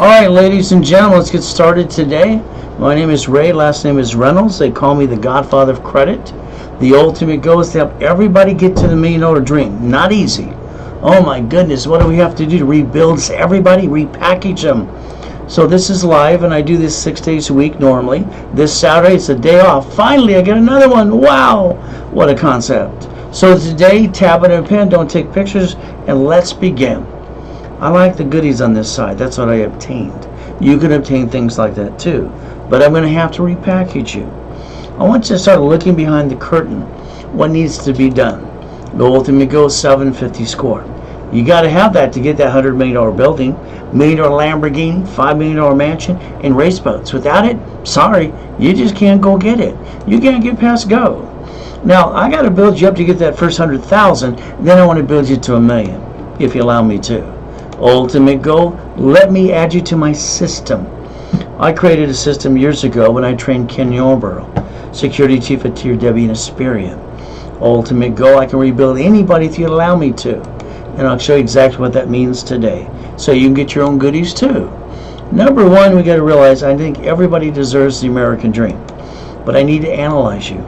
Alright, ladies and gentlemen, let's get started today. My name is Ray, last name is Reynolds. They call me the Godfather of Credit. The ultimate goal is to help everybody get to the $1 million dream. Not easy. Oh my goodness, what do we have to do to rebuild everybody? Repackage them. So this is live, and I do this 6 days a week normally. This Saturday, it's a day off. Finally, I get another one. Wow, what a concept. So today, tablet and pen, don't take pictures, and let's begin. I like the goodies on this side. That's what I obtained. You can obtain things like that too. But I'm going to have to repackage you. I want you to start looking behind the curtain. What needs to be done? The ultimate goal is 750 score. You got to have that to get that $100 million building, $1 million Lamborghini, $5 million mansion, and race boats. Without it, sorry, you just can't go get it. You can't get past go. Now, I got to build you up to get that first 100,000. Then I want to build you to $1 million, if you allow me to. Ultimate goal, let me add you to my system. I created a system years ago when I trained Ken Yarborough, Security Chief at Tier W in Asperian. Ultimate goal, I can rebuild anybody if you allow me to. And I'll show you exactly what that means today. So you can get your own goodies too. Number one, we got to realize I think everybody deserves the American dream. But I need to analyze you.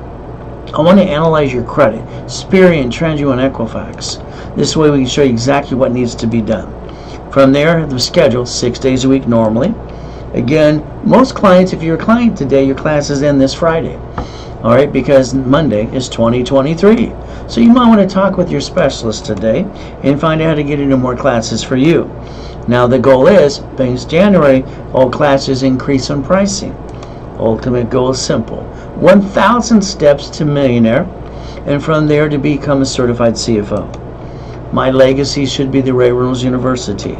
I want to analyze your credit, Asperian, TransUnion, and Equifax. This way we can show you exactly what needs to be done. From there, the schedule, 6 days a week normally. Again, most clients, if you're a client today, your class is in this Friday. All right, because Monday is 2023. So you might want to talk with your specialist today and find out how to get into more classes for you. Now the goal is, since January, all classes increase in pricing. Ultimate goal is simple. 1,000 steps to millionaire, and from there to become a certified CFO. My legacy should be the Ray Reynolds University.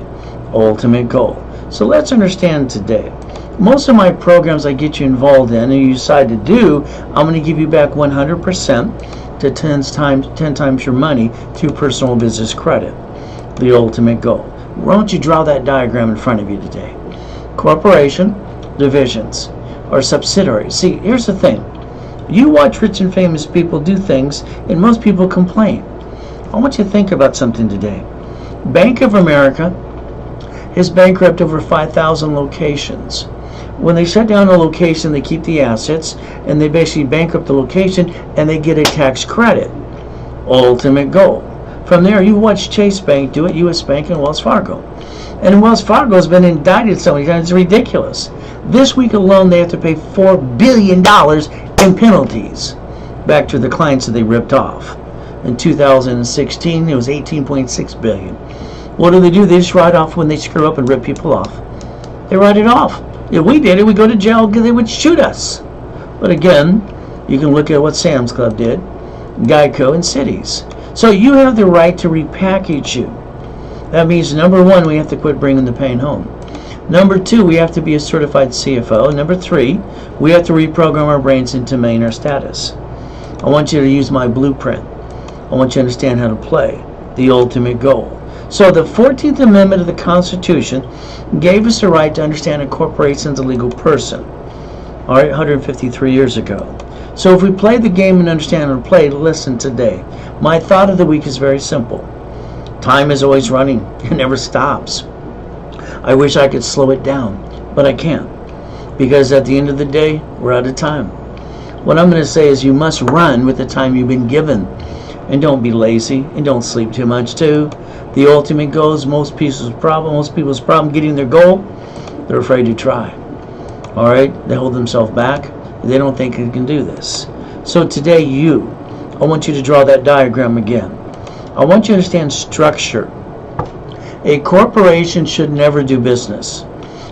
Ultimate goal. So let's understand today. Most of my programs I get you involved in and you decide to do, I'm going to give you back 100% to 10 times your money through personal business credit. The ultimate goal. Why don't you draw that diagram in front of you today? Corporation, divisions, or subsidiaries. See, here's the thing. You watch rich and famous people do things, and most people complain. I want you to think about something today. Bank of America has bankrupted over 5,000 locations. When they shut down a location, they keep the assets, and they basically bankrupt the location, and they get a tax credit. Ultimate goal. From there, you watch Chase Bank do it, U.S. Bank, and Wells Fargo. And Wells Fargo has been indicted so many times, it's ridiculous. This week alone, they have to pay $4 billion in penalties back to the clients that they ripped off. In 2016, it was $18.6 billion. What do? They just write off when they screw up and rip people off. They write it off. If we did it, we go to jail because they would shoot us. But again, you can look at what Sam's Club did, Geico, and cities. So you have the right to repackage you. That means, number one, we have to quit bringing the pain home. Number two, we have to be a certified CFO. Number three, we have to reprogram our brains into millionaire status. I want you to use my blueprint. I want you to understand how to play the ultimate goal. So the 14th Amendment of the Constitution gave us the right to understand a corporation is a legal person. All right, 153 years ago. So if we play the game and understand how to play, listen today. My thought of the week is very simple. Time is always running. It never stops. I wish I could slow it down, but I can't. Because at the end of the day, we're out of time. What I'm going to say is you must run with the time you've been given. And don't be lazy, and don't sleep too much too. The ultimate goal is most people's problem getting their goal, they're afraid to try. All right, they hold themselves back. They don't think they can do this. So today I want you to draw that diagram again. I want you to understand structure. A corporation should never do business.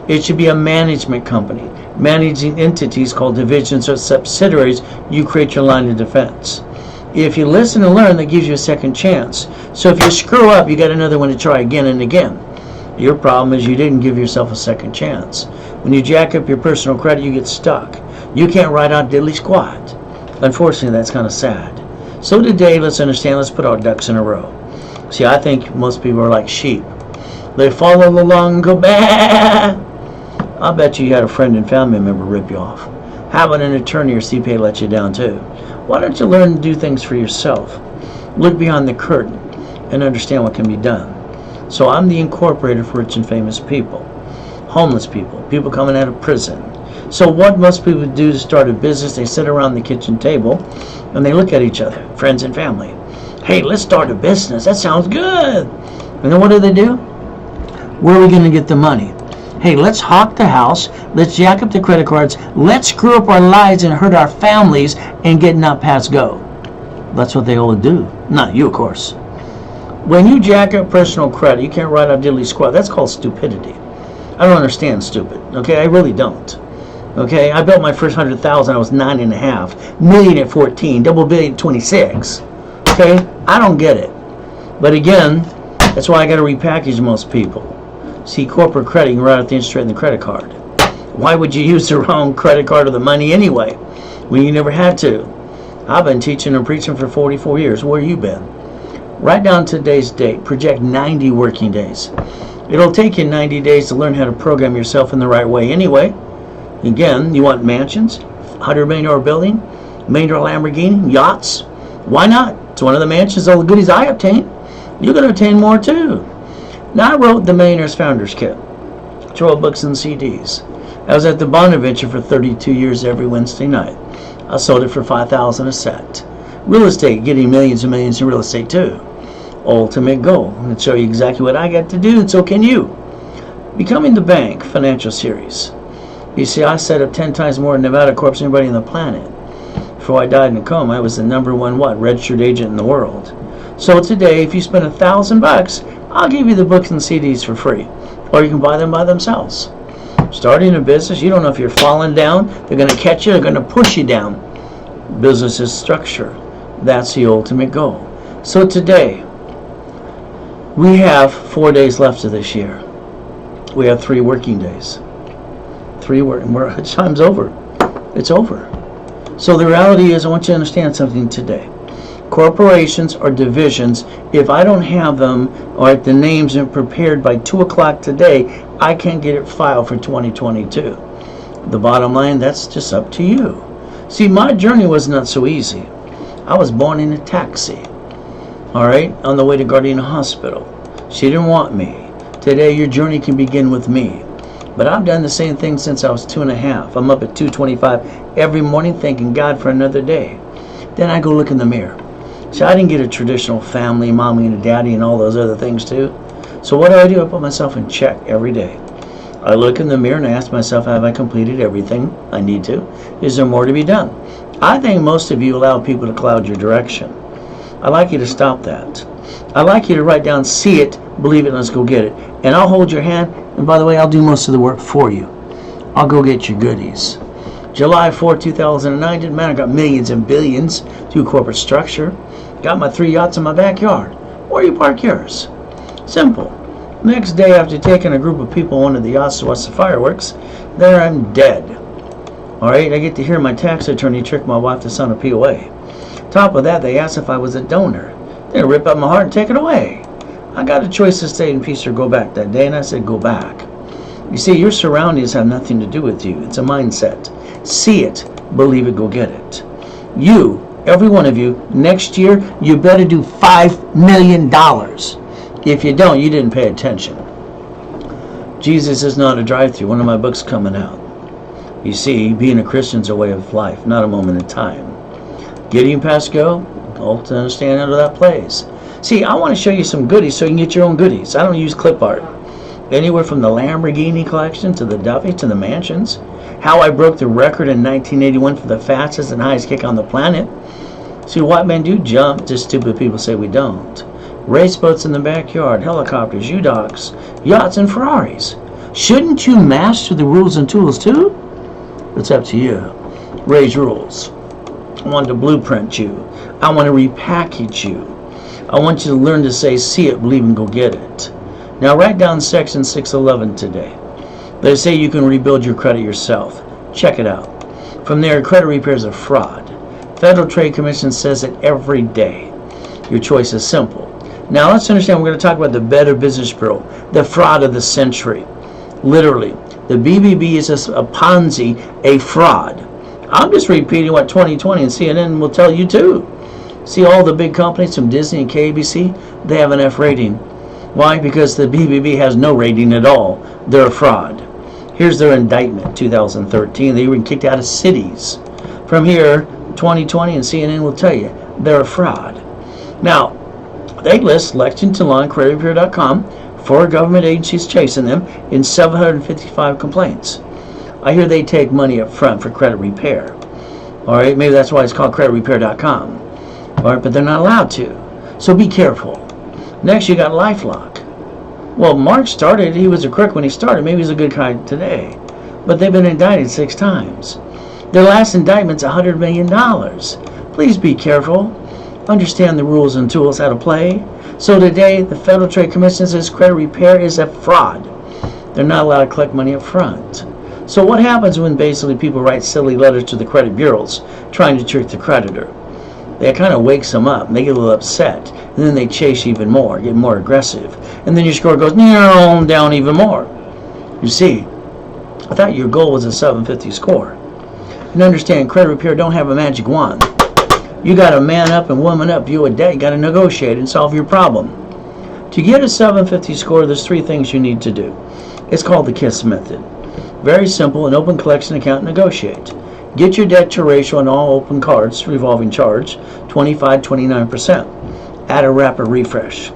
It should be a management company. Managing entities called divisions or subsidiaries, you create your line of defense. If you listen and learn, that gives you a second chance. So if you screw up, you got another one to try again and again. Your problem is you didn't give yourself a second chance. When you jack up your personal credit, you get stuck. You can't write out diddly squat. Unfortunately, that's kind of sad. So today, let's understand, let's put our ducks in a row. See, I think most people are like sheep. They follow along and go, bah! I'll bet you had a friend and family member rip you off. How about an attorney or CPA let you down too? Why don't you learn to do things for yourself? Look behind the curtain and understand what can be done. So I'm the incorporator for rich and famous people. homeless people, people coming out of prison. So what most people do to start a business, they sit around the kitchen table and they look at each other, friends and family. Hey, let's start a business. That sounds good. And then what do? Where are we going to get the money? Hey, let's hawk the house. Let's jack up the credit cards. Let's screw up our lives and hurt our families and get not past go. That's what they all do. Not you, of course. When you jack up personal credit, you can't write out diddly squat. That's called stupidity. I don't understand stupid. Okay, I really don't. Okay, I built my first 100,000. I was 9.5 million at 14, double billion at 26. Okay, I don't get it. But again, that's why I got to repackage most people. See, corporate credit, you can write out the interest rate in the credit card. Why would you use the wrong credit card or the money anyway when you never had to? I've been teaching and preaching for 44 years. Where you been? Write down today's date. Project 90 working days. It'll take you 90 days to learn how to program yourself in the right way anyway. Again, you want mansions, $100 million building, $1 million Lamborghini, yachts? Why not? It's one of the mansions, all the goodies I obtained. You're going to obtain more too. Now, I wrote the Millionaire's Founders Kit, 12 books and CDs. I was at the Bonaventure for 32 years every Wednesday night. I sold it for $5,000 a set. Real estate, getting millions and millions in real estate too. Ultimate goal. I'm going to show you exactly what I got to do, and so can you. Becoming the Bank financial series. You see, I set up 10 times more in Nevada Corp than anybody on the planet. Before I died in a coma, I was the #1 registered agent in the world. So today, if you spend $1,000, I'll give you the books and CDs for free, or you can buy them by themselves. Starting a business, you don't know if you're falling down, they're going to catch you, they're going to push you down. Business is structure. That's the ultimate goal. So today, we have 4 days left of this year. We have 3 working days. Time's over. It's over. So the reality is, I want you to understand something today. Corporations or divisions, if I don't have them, or the names are prepared by 2 o'clock today, I can't get it filed for 2022. The bottom line, that's just up to you. See, my journey was not so easy. I was born in a taxi, all right, on the way to Gardena Hospital. She didn't want me. Today, your journey can begin with me. But I've done the same thing since I was 2.5. I'm up at 2:25 every morning thanking God for another day. Then I go look in the mirror. So I didn't get a traditional family, mommy and a daddy and all those other things too. So what do? I put myself in check every day. I look in the mirror and I ask myself, have I completed everything I need to? Is there more to be done? I think most of you allow people to cloud your direction. I'd like you to stop that. I'd like you to write down, see it, believe it, let's go get it. And I'll hold your hand, and by the way, I'll do most of the work for you. I'll go get your goodies. July 4, 2009, didn't matter, got millions and billions through corporate structure. Got my 3 yachts in my backyard. Where you park yours? Simple. Next day, after taking a group of people on one of the yachts to watch the fireworks, there I'm dead. Alright, I get to hear my tax attorney trick my wife to sign a POA. Top of that, they asked if I was a donor. They rip up my heart and take it away. I got a choice to stay in peace or go back that day, and I said go back. You see, your surroundings have nothing to do with you. It's a mindset. See it, believe it, go get it. You, every one of you, next year, you better do $5 million. If you don't, you didn't pay attention. Jesus is not a drive-through. One of my books coming out. You see, being a Christian is a way of life, not a moment in time. Getting past go, all to understand how that plays. See, I want to show you some goodies so you can get your own goodies. I don't use clip art. Anywhere from the Lamborghini collection to the Duffy to the mansions. How I broke the record in 1981 for the fastest and highest kick on the planet. See, white men do jump, just stupid people say we don't. Race boats in the backyard, helicopters, U-Docks, yachts, and Ferraris. Shouldn't you master the rules and tools too? It's up to you. Ray's rules. I want to blueprint you. I want to repackage you. I want you to learn to say, see it, believe, and go get it. Now write down section 611 today. They say you can rebuild your credit yourself. Check it out. From there, credit repair is a fraud. Federal Trade Commission says it every day. Your choice is simple. Now let's understand, we're going to talk about the Better Business Bureau, the fraud of the century. Literally, the BBB is a Ponzi, a fraud. I'm just repeating what 2020 and CNN will tell you too. See, all the big companies from Disney and KBC, they have an F rating. Why? Because the BBB has no rating at all. They're a fraud. Here's their indictment, 2013. They were kicked out of cities. From here, 2020 and CNN will tell you they're a fraud. Now, they list Lexington Law and CreditRepair.com, 4 government agencies chasing them in 755 complaints. I hear they take money up front for credit repair. All right, maybe that's why it's called CreditRepair.com. All right, but they're not allowed to. So be careful. Next, you got LifeLock. Well, Mark started, he was a crook when he started. Maybe he's a good guy today. But they've been indicted 6 times. Their last indictment's $100 million. Please be careful. Understand the rules and tools how to play. So today, the Federal Trade Commission says credit repair is a fraud. They're not allowed to collect money up front. So what happens when basically people write silly letters to the credit bureaus trying to trick the creditor? That kind of wakes them up, and they get a little upset. And then they chase even more, get more aggressive. And then your score goes down even more. You see, I thought your goal was a 750 score. And understand, credit repair don't have a magic wand. You got to man up and woman up. You a debt, you got to negotiate and solve your problem. To get a 750 score, there's 3 things you need to do. It's called the KISS method. Very simple, an open collection account, negotiate. Get your debt to ratio on all open cards, revolving charge, 25-29%. Add a rapid refresh.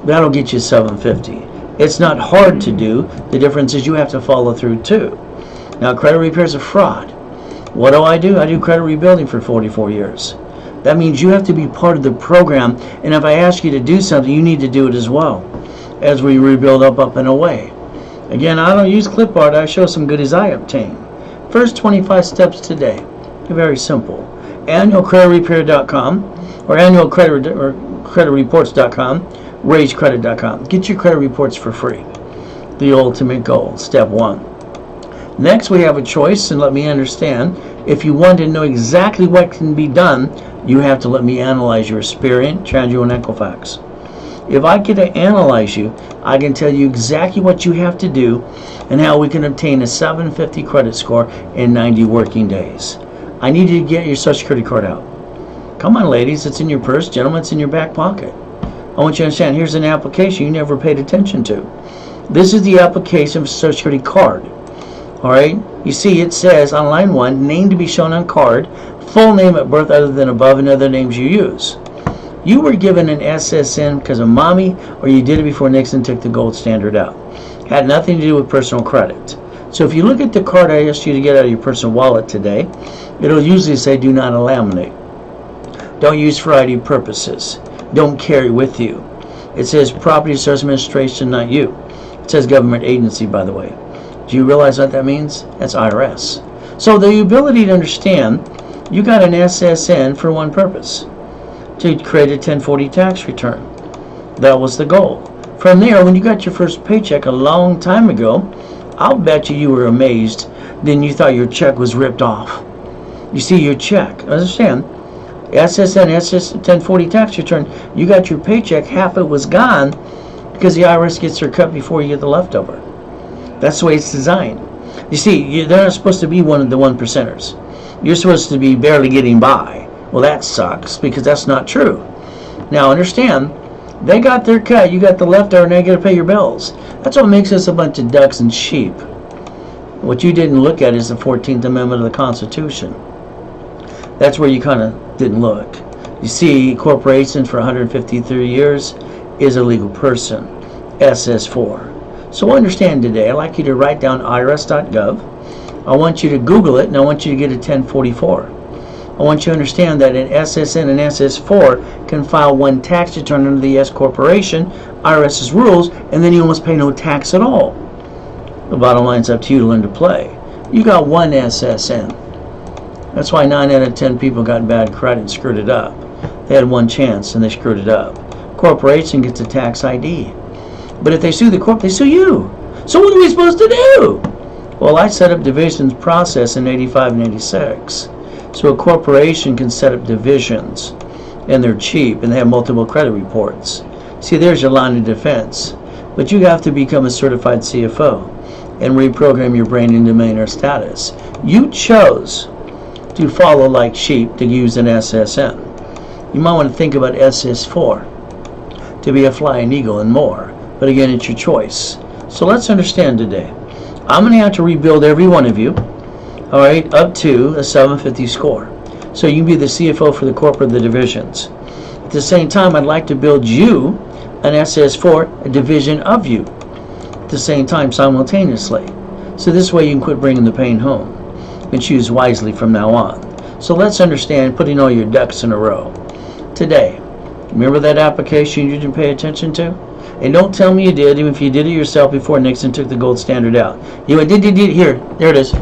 That'll get you 750. It's not hard to do. The difference is you have to follow through too. Now, credit repair is a fraud. What do? I do credit rebuilding for 44 years. That means you have to be part of the program, and if I ask you to do something, you need to do it as well as we rebuild up and away. Again, I don't use clipboard. I show some goodies I obtain. First 25 steps today. Very simple. Annualcreditrepair.com or annualcreditreports.com, raisecredit.com. Get your credit reports for free. The ultimate goal, step 1. Next, we have a choice, and let me understand. If you want to know exactly what can be done, you have to let me analyze your Experian, TransUnion, and Equifax. If I get to analyze you, I can tell you exactly what you have to do and how we can obtain a 750 credit score in 90 working days. I need you to get your Social Security card out. Come on, ladies, it's in your purse. Gentlemen, it's in your back pocket. I want you to understand, here's an application you never paid attention to. This is the application of a Social Security card. All right, you see it says on line 1, name to be shown on card, full name at birth other than above and other names you use. You were given an SSN because of mommy, or you did it before Nixon took the gold standard out. Had nothing to do with personal credit. So if you look at the card I asked you to get out of your personal wallet today, it'll usually say do not laminate. Don't use for ID purposes. Don't carry with you. It says Property Service Administration, not you. It says government agency, by the way. Do you realize what that means? That's IRS. So the ability to understand, you got an SSN for one purpose, to create a 1040 tax return. That was the goal. From there, when you got your first paycheck a long time ago, I'll bet you were amazed. Then you thought your check was ripped off. You see your check. Understand? SSN, 1040 tax return, you got your paycheck, half it was gone because the IRS gets their cut before you get the leftover. That's the way it's designed. You see, they're not supposed to be one of the 1%ers. You're supposed to be barely getting by. Well, that sucks because that's not true. Now, understand, they got their cut, you got the leftover, and they got to pay your bills. That's what makes us a bunch of ducks and sheep. What you didn't look at is the 14th Amendment of the Constitution. That's where you kind of didn't look. You see, corporations for 153 years is a legal person, SS4. So understand today, I'd like you to write down irs.gov. I want you to Google it, and I want you to get a 1044. I want you to understand that an SSN and SS4 can file one tax return under the S corporation, IRS's rules, and then you almost pay no tax at all. The bottom line is up to you to learn to play. You got one SSN. That's why 9 out of 10 people got bad credit and screwed it up. They had one chance and they screwed it up. Corporation gets a tax ID. But if they sue the corp, they sue you. So what are we supposed to do? Well, I set up divisions process in 85 and 86. So a corporation can set up divisions, and they're cheap, and they have multiple credit reports. See, there's your line of defense. But you have to become a certified CFO and reprogram your brain into millionaire status. You chose to follow like sheep to use an SSN. You might want to think about SS4 to be a flying eagle and more. But again, it's your choice. So let's understand today. I'm going to have to rebuild every one of you, all right, up to a 750 score. So you can be the CFO for the corporate, the divisions. At the same time, I'd like to build you an SS4, a division of you, at the same time simultaneously. So this way you can quit bringing the pain home and choose wisely from now on. So let's understand putting all your ducks in a row. Today, remember that application you didn't pay attention to? And don't tell me you did, even if you did it yourself before Nixon took the gold standard out. You went, did, here, there it is.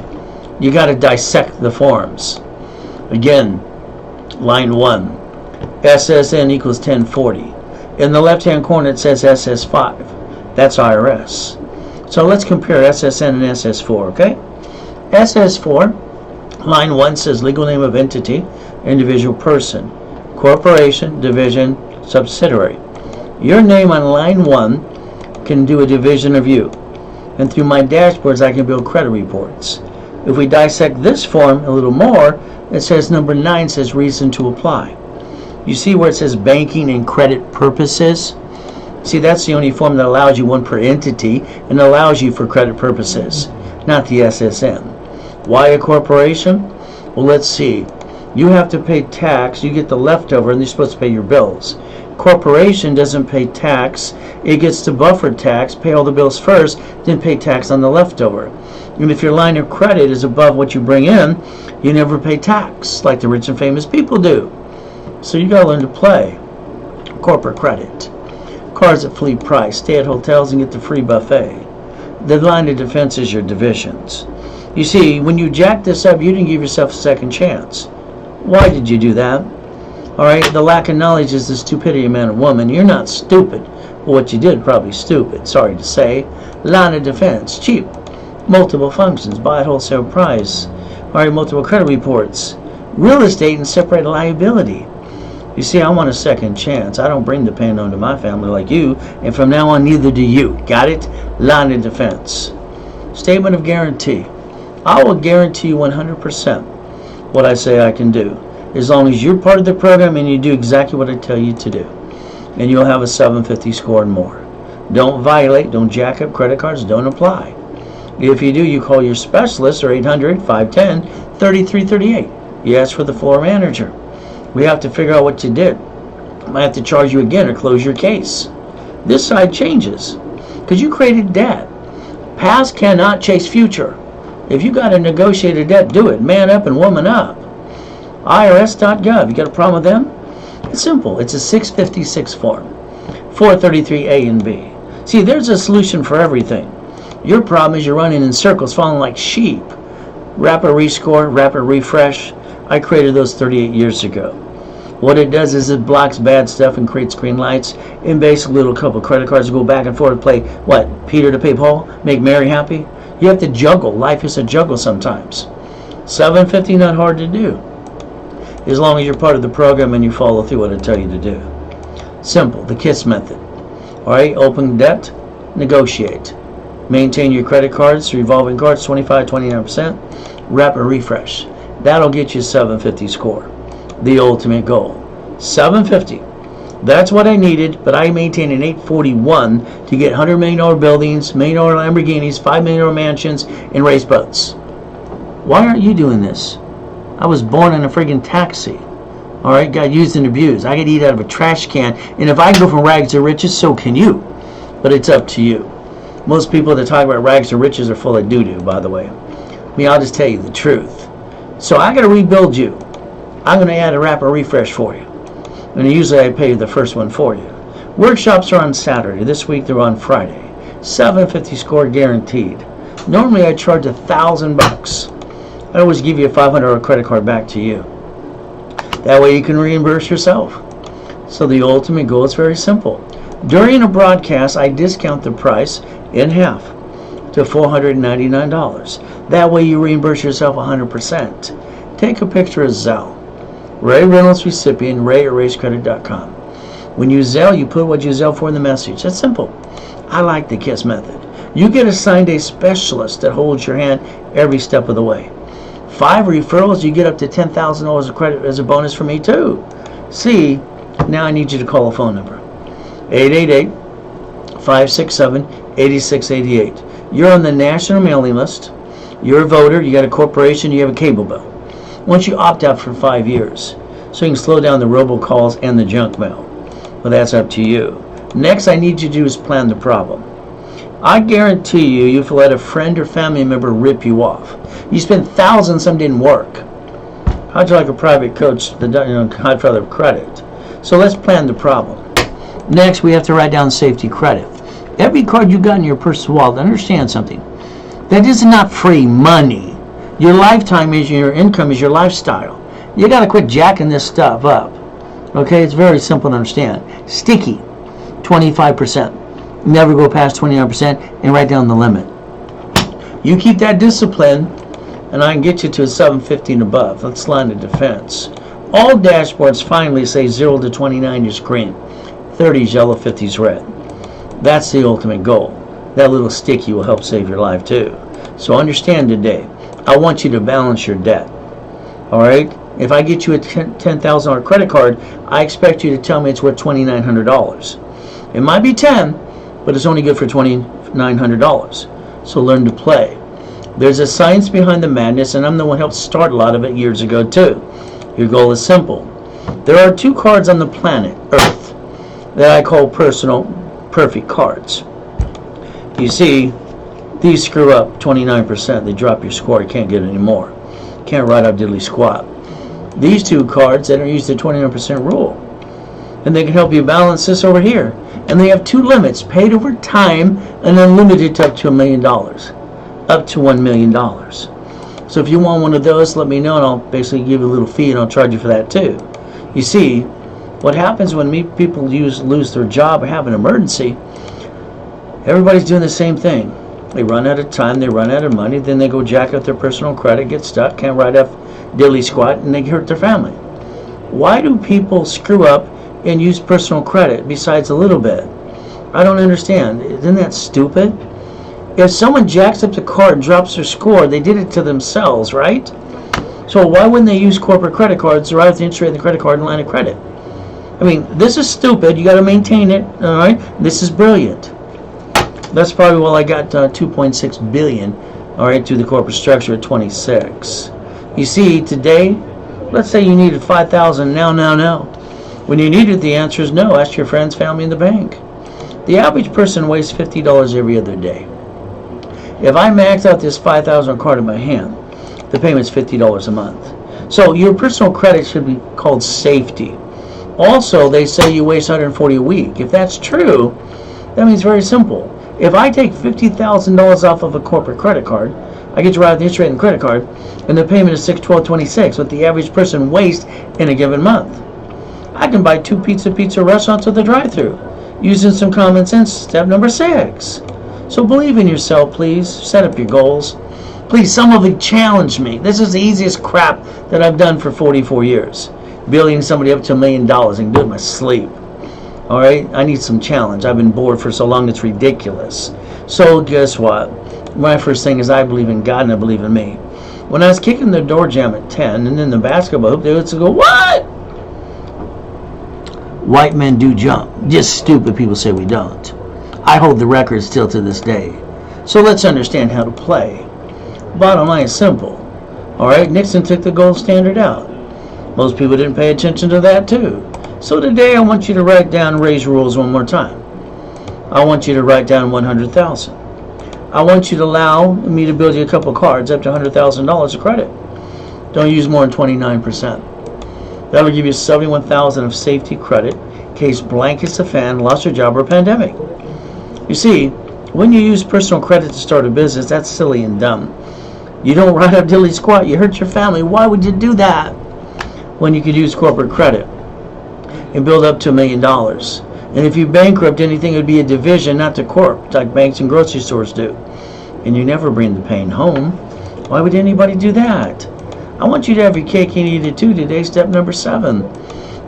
You got to dissect the forms. Again, line 1, SSN equals 1040. In the left-hand corner it says SS5. That's IRS. So let's compare SSN and SS4, okay? SS4, line 1 says legal name of entity, individual person, corporation, division, subsidiary. Your name on line 1 can do a division of you. And through my dashboards I can build credit reports. If we dissect this form a little more, it says number 9 says reason to apply. You see where it says banking and credit purposes? See, that's the only form that allows you one per entity and allows you for credit purposes, not the SSN. Why a corporation? Well, let's see. You have to pay tax, you get the leftover, and you're supposed to pay your bills. Corporation doesn't pay tax, it gets to buffer tax, pay all the bills first, then pay tax on the leftover. And if your line of credit is above what you bring in, you never pay tax, like the rich and famous people do. So you gotta learn to play corporate credit. Cars at flea price, stay at hotels and get the free buffet. The line of defense is your divisions. You see, when you jacked this up, you didn't give yourself a second chance. Why did you do that? Alright, the lack of knowledge is the stupidity of man and woman. You're not stupid. Well, what you did, probably stupid, sorry to say. Line of defense, cheap. Multiple functions, buy at wholesale price. Alright, multiple credit reports. Real estate and separate liability. You see, I want a second chance. I don't bring the pain home to my family like you, and from now on, neither do you. Got it? Line of defense. Statement of guarantee. I will guarantee you 100% what I say I can do, as long as you're part of the program and you do exactly what I tell you to do. And you'll have a 750 score and more. Don't violate, don't jack up credit cards, don't apply. If you do, you call your specialist or 800-510-3338. You ask for the floor manager. We have to figure out what you did. Might have to charge you again or close your case. This side changes because you created debt. Past cannot chase future. If you got to negotiate a debt, do it. Man up and woman up. IRS.gov. You got a problem with them? It's simple. It's a 656 form. 433A and B. See, there's a solution for everything. Your problem is you're running in circles, falling like sheep. Rapid rescore, rapid refresh. I created those 38 years ago. What it does is it blocks bad stuff and creates green lights. And basically, little couple credit cards go back and forth to play, what, Peter to pay Paul? Make Mary happy? You have to juggle. Life is a juggle sometimes. 750, not hard to do. As long as you're part of the program and you follow through what I tell you to do. Simple, the KISS method. Alright, open debt, negotiate. Maintain your credit cards, revolving cards, 25, 29%. Rapid refresh. That'll get you a 750 score. The ultimate goal. 750. That's what I needed, but I maintained an 841 to get $100 million buildings, $1 million Lamborghinis, $5 million mansions, and race boats. Why aren't you doing this? I was born in a friggin' taxi. Alright, got used and abused. I could eat out of a trash can, and if I can go from rags to riches, so can you. But it's up to you. Most people that talk about rags to riches are full of doo-doo, by the way. I mean, I'll just tell you the truth. So I got to rebuild you. I'm going to add a rapid refresh for you. And usually I pay the first one for you. Workshops are on Saturday. This week they're on Friday. 750 score guaranteed. Normally I charge $1,000. I always give you a $500 credit card back to you. That way you can reimburse yourself. So the ultimate goal is very simple. During a broadcast, I discount the price in half to $499. That way you reimburse yourself 100%. Take a picture of Zelle. Ray Reynolds recipient, ray@racecredit.com. When you Zelle, you put what you Zelle for in the message. That's simple. I like the KISS method. You get assigned a specialist that holds your hand every step of the way. 5 referrals, you get up to $10,000 of credit as a bonus for me too. See, now I need you to call a phone number. 888-567-8688. You're on the national mailing list. You're a voter. You got a corporation. You have a cable bill. Once you opt out for 5 years, so you can slow down the robocalls and the junk mail. Well, that's up to you. Next, I need you to do is plan the problem. I guarantee you, you've let a friend or family member rip you off. You spent thousands, some didn't work. How'd you like a private coach, the godfather of credit? So let's plan the problem. Next, we have to write down safety credit. Every card you got in your personal wallet, understand something. That is not free money. Your lifetime is your income, is your lifestyle. You got to quit jacking this stuff up. Okay, it's very simple to understand. Sticky, 25%. Never go past 29% and write down the limit. You keep that discipline, and I can get you to a 750 and above. That's line of defense. All dashboards finally say 0 to 29 is green, 30 is yellow, 50 is red. That's the ultimate goal. That little sticky will help save your life too. So understand today, I want you to balance your debt. All right? If I get you a $10,000 credit card, I expect you to tell me it's worth $2,900. It might be 10, but it's only good for $2,900. So learn to play. There's a science behind the madness, and I'm the one who helped start a lot of it years ago too. Your goal is simple. There are 2 cards on the planet, Earth, that I call personal perfect cards. You see, these screw up 29%. They drop your score. You can't get any more. Can't write out diddly squat. These 2 cards that are used the 29% rule. And they can help you balance this over here. And they have 2 limits, paid over time and unlimited to up to $1 million. Up to $1 million. So if you want one of those, let me know, and I'll basically give you a little fee, and I'll charge you for that too. You see, what happens when people lose their job or have an emergency, everybody's doing the same thing. They run out of time, they run out of money, then they go jack up their personal credit, get stuck, can't write up diddly squat, and they hurt their family. Why do people screw up and use personal credit besides a little bit? I don't understand. Isn't that stupid? If someone jacks up the card and drops their score, they did it to themselves, right? So why wouldn't they use corporate credit cards to write the interest rate in the credit card and line of credit? I mean, this is stupid. You got to maintain it, all right? This is brilliant. That's probably why I got 2.6 billion, all right, through the corporate structure at 26. You see, today, let's say you needed 5,000 now. When you needed, the answer is no. Ask your friends, family, and the bank. The average person wastes $50 every other day. If I max out this 5,000 card in my hand, the payment's $50 a month. So your personal credit should be called safety. Also, they say you waste $140 a week. If that's true, that means very simple. If I take $50,000 off of a corporate credit card, I get to write the interest rate in the credit card, and the payment is $612.26, what the average person wastes in a given month. I can buy 2 pizza restaurants with a drive-thru, using some common sense. Step number 6. So believe in yourself, please. Set up your goals. Please, some of you challenge me. This is the easiest crap that I've done for 44 years. Building somebody up to $1 million and do it in my sleep. All right? I need some challenge. I've been bored for so long, it's ridiculous. So guess what? My first thing is I believe in God and I believe in me. When I was kicking the door jam at 10 and then the basketball hoop, they would go, what? White men do jump. Just stupid people say we don't. I hold the record still to this day. So let's understand how to play. Bottom line is simple. Alright, Nixon took the gold standard out. Most people didn't pay attention to that too. So today I want you to write down Ray's rules one more time. I want you to write down 100,000. I want you to allow me to build you a couple cards up to $100,000 of credit. Don't use more than 29%. That'll give you 71,000 of safety credit in case blank hits the fan, lost your job, or a pandemic. You see, when you use personal credit to start a business, that's silly and dumb. You don't write up diddly squat, you hurt your family. Why would you do that? When you could use corporate credit and build up to $1 million. And if you bankrupt anything, it would be a division, not the corp, like banks and grocery stores do. And you never bring the pain home. Why would anybody do that? I want you to have your cake and eat it too today, step number 7.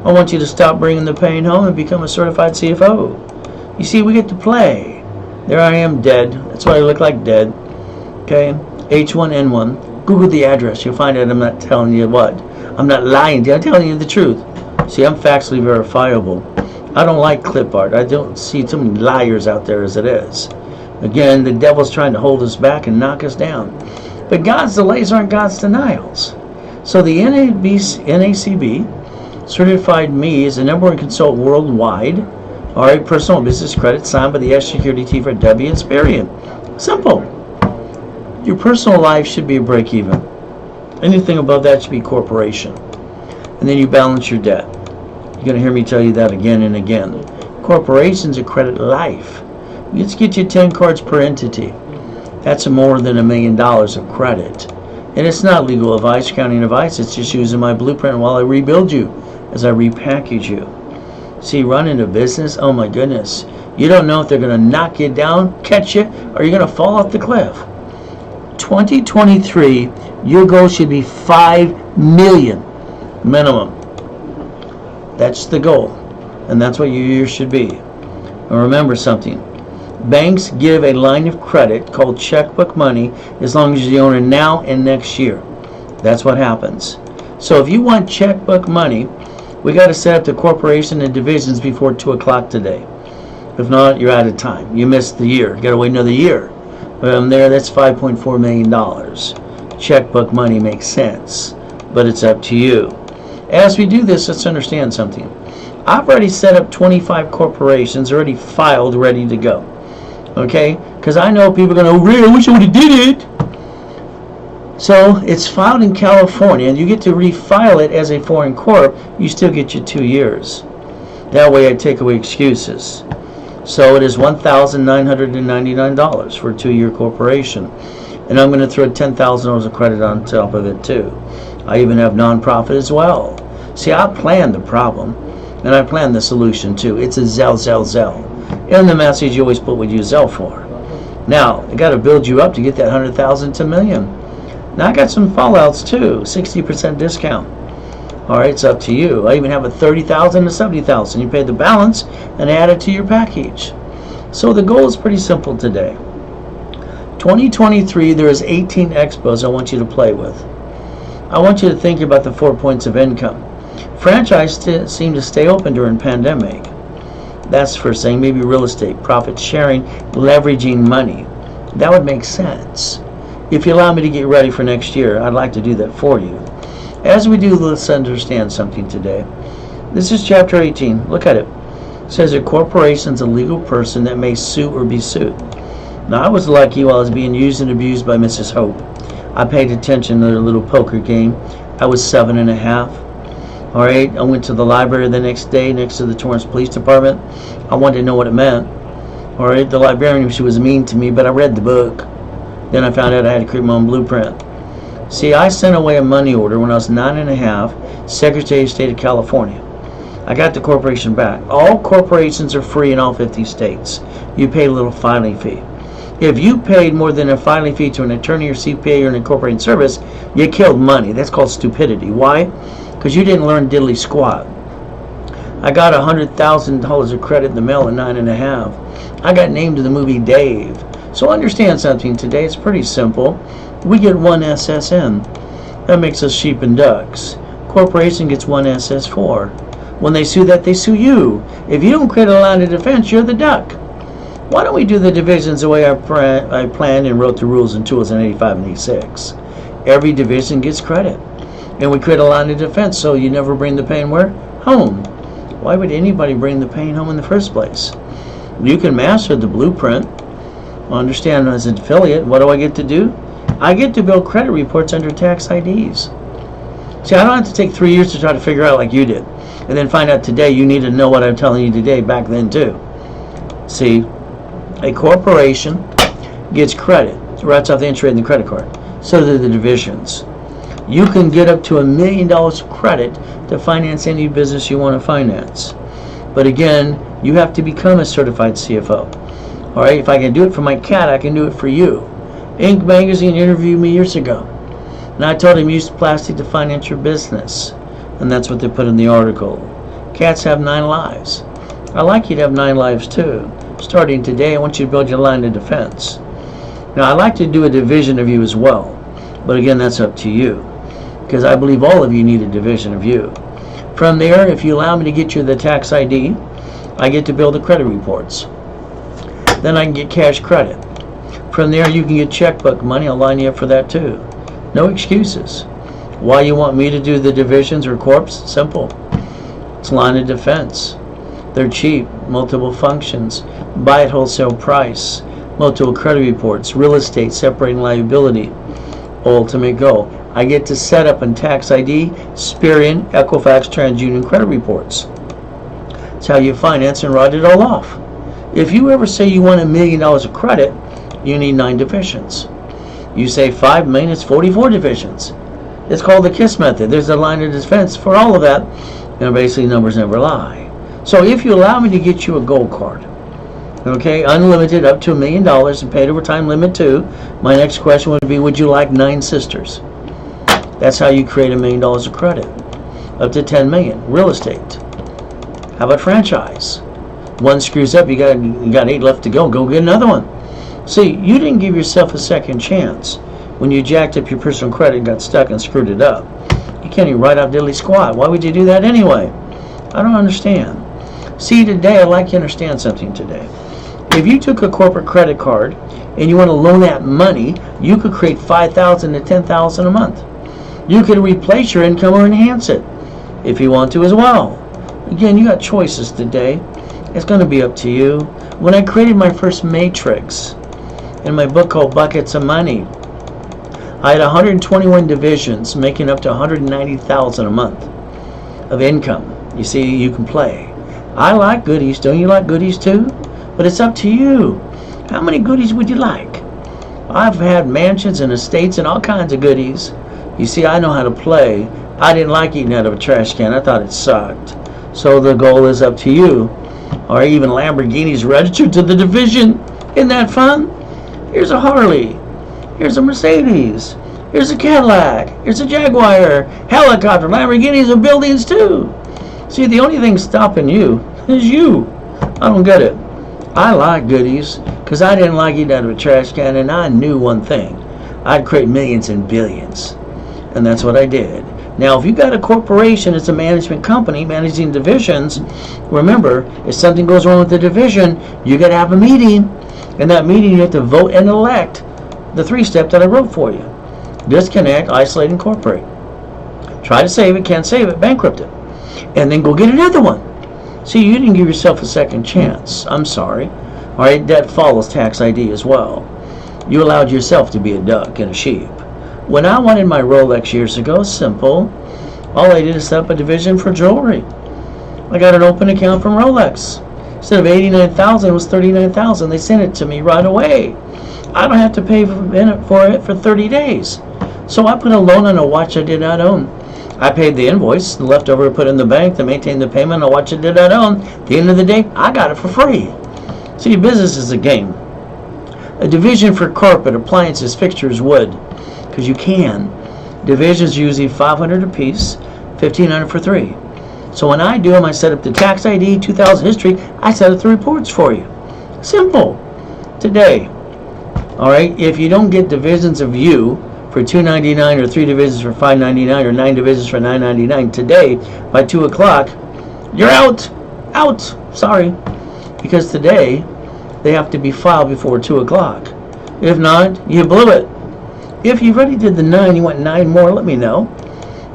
I want you to stop bringing the pain home and become a certified CFO. You see, we get to play. There I am, dead. That's why I look like dead. Okay? H1N1. Google the address. You'll find out I'm not telling you what. I'm not lying to you. I'm telling you the truth. See, I'm factually verifiable. I don't like clip art. I don't see too many liars out there as it is. Again, the devil's trying to hold us back and knock us down. But God's delays aren't God's denials. So the NACB certified me as the #1 consultant worldwide. All right, personal business credit signed by the S security T for W and Experian. Simple. Your personal life should be a break even. Anything above that should be corporation. And then you balance your debt. You're going to hear me tell you that again and again. Corporations accredit life. Let's get you 10 cards per entity. That's more than $1 million of credit. And it's not legal advice, accounting advice. It's just using my blueprint while I rebuild you, as I repackage you. See, running a business, oh my goodness. You don't know if they're going to knock you down, catch you, or you're going to fall off the cliff. 2023, your goal should be 5 million minimum. That's the goal. And that's what your year should be. And remember something. Banks give a line of credit called checkbook money as long as you own it now and next year. That's what happens. So if you want checkbook money, we got to set up the corporation and divisions before 2 o'clock today. If not, you're out of time. You missed the year. You got to wait another year. There, that's $5.4 million. Checkbook money makes sense, but it's up to you. As we do this, let's understand something. I've already set up 25 corporations, already filed, ready to go. Okay? Because I know people are going to, Ray, I wish I would have did it. So it's filed in California, and you get to refile it as a foreign corp. You still get your 2 years. That way I take away excuses. So it is $1,999 for a 2-year corporation. And I'm going to throw $10,000 of credit on top of it too. I even have nonprofit as well. See, I planned the problem, and I planned the solution too. It's a Zell. In the message, you always put what you Zell for. Now, I got to build you up to get that 100,000 to $1 million. Now, I got some fallouts too, 60% discount. All right, it's up to you. I even have a 30,000 to 70,000. You pay the balance and add it to your package. So the goal is pretty simple today. 2023, there is 18 expos I want you to play with. I want you to think about the 4 points of income. Franchise seem to stay open during pandemic. That's the first thing. Maybe real estate, profit sharing, leveraging money. That would make sense. If you allow me to get ready for next year, I'd like to do that for you. As we do, let's understand something today. This is chapter 18. Look at it. It says a corporation is a legal person that may sue or be sued. Now, I was lucky while I was being used and abused by Mrs. Hope. I paid attention to their little poker game. I was 7.5. All right, I went to the library the next day next to the Torrance Police Department. I wanted to know what it meant. All right, the librarian, she was mean to me, but I read the book. Then I found out I had to create my own blueprint. See, I sent away a money order when I was 9.5, Secretary of State of California. I got the corporation back. All corporations are free in all 50 states. You pay a little filing fee. If you paid more than a filing fee to an attorney or CPA or an incorporated service, you killed money. That's called stupidity. Why? Because you didn't learn diddly squat. I got $100,000 of credit in the mail at 9.5. I got named to the movie Dave. So understand something today. It's pretty simple. We get 1 SSN. That makes us sheep and ducks. Corporation gets 1 SS4. When they sue that, they sue you. If you don't create a line of defense, you're the duck. Why don't we do the divisions the way I planned and wrote the rules in 2085 and 86? Every division gets credit. And we create a line of defense so you never bring the pain where? Home. Why would anybody bring the pain home in the first place? You can master the blueprint. Understand, as an affiliate, what do I get to do? I get to build credit reports under tax IDs. See, I don't have to take 3 years to try to figure out like you did. And then find out today you need to know what I'm telling you today back then too. See, a corporation gets credit. It writes off the interest rate in the credit card. So do the divisions. You can get up to $1 million of credit to finance any business you want to finance. But again, you have to become a certified CFO. All right, if I can do it for my cat, I can do it for you. Inc. magazine interviewed me years ago, and I told him use plastic to finance your business, and that's what they put in the article. Cats have 9 lives. I'd like you to have 9 lives too. Starting today, I want you to build your line of defense. Now, I'd like to do a division of you as well, but again, that's up to you, because I believe all of you need a division of you. From there, if you allow me to get you the tax ID, I get to build the credit reports. Then I can get cash credit. From there, you can get checkbook money. I'll line you up for that too. No excuses. Why you want me to do the divisions or corps? Simple. It's line of defense. They're cheap, multiple functions, buy at wholesale price, multiple credit reports, real estate, separating liability, ultimate goal. I get to set up in tax ID, Experian, Equifax, TransUnion credit reports. That's how you finance and write it all off. If you ever say you want $1 million of credit, you need 9 divisions. You say 5 million, it's 44 divisions. It's called the KISS method. There's a line of defense for all of that, and basically numbers never lie. So if you allow me to get you a gold card, okay, unlimited up to $1 million and paid overtime limit too, my next question would be, would you like 9 sisters? That's how you create $1 million of credit. Up to 10 million. Real estate. How about franchise? One screws up, you got 8 left to go. Go get another one. See, you didn't give yourself a second chance when you jacked up your personal credit and got stuck and screwed it up. You can't even write out diddly squat. Why would you do that anyway? I don't understand. See, today, I'd like you to understand something today. If you took a corporate credit card and you want to loan that money, you could create $5,000 to $10,000 a month. You could replace your income or enhance it if you want to as well. Again, you got choices today. It's going to be up to you. When I created my first matrix in my book called Buckets of Money, I had 121 divisions making up to $190,000 a month of income. You see, you can play. I like goodies. Don't you like goodies too? But it's up to you. How many goodies would you like? I've had mansions and estates and all kinds of goodies. You see, I know how to play. I didn't like eating out of a trash can. I thought it sucked. So the goal is up to you. Or even Lamborghinis registered to the division. Isn't that fun? Here's a Harley. Here's a Mercedes. Here's a Cadillac. Here's a Jaguar. Helicopter. Lamborghinis and buildings too. See, the only thing stopping you is you. I don't get it. I like goodies because I didn't like eating out of a trash can, and I knew one thing. I'd create millions and billions. And that's what I did. Now, if you got a corporation, it's a management company managing divisions, remember, if something goes wrong with the division, you got to have a meeting. In that meeting, you have to vote and elect the 3-step that I wrote for you. Disconnect, isolate, incorporate. Try to save it, can't save it, bankrupt it. And then go get another one. See, you didn't give yourself a second chance. I'm sorry. All right, that follows tax ID as well. You allowed yourself to be a duck and a sheep. When I wanted my Rolex years ago, simple. All I did is set up a division for jewelry. I got an open account from Rolex. Instead of $89,000, it was $39,000. They sent it to me right away. I don't have to pay for it for 30 days. So I put a loan on a watch I did not own. I paid the invoice, the leftover I put in the bank to maintain the payment on a watch I did not own. At the end of the day, I got it for free. See, business is a game. A division for carpet, appliances, fixtures, wood, because you can. Divisions usually $500 a piece, $1,500 for 3. So when I do them, I set up the tax ID, 2000 history, I set up the reports for you. Simple. Today. All right, if you don't get divisions of you for $2.99 or 3 divisions for $5.99 or 9 divisions for $9.99 today by 2 o'clock, you're out. Out. Sorry. Because today they have to be filed before 2 o'clock. If not, you blew it. If you already did the 9, you want 9 more, let me know.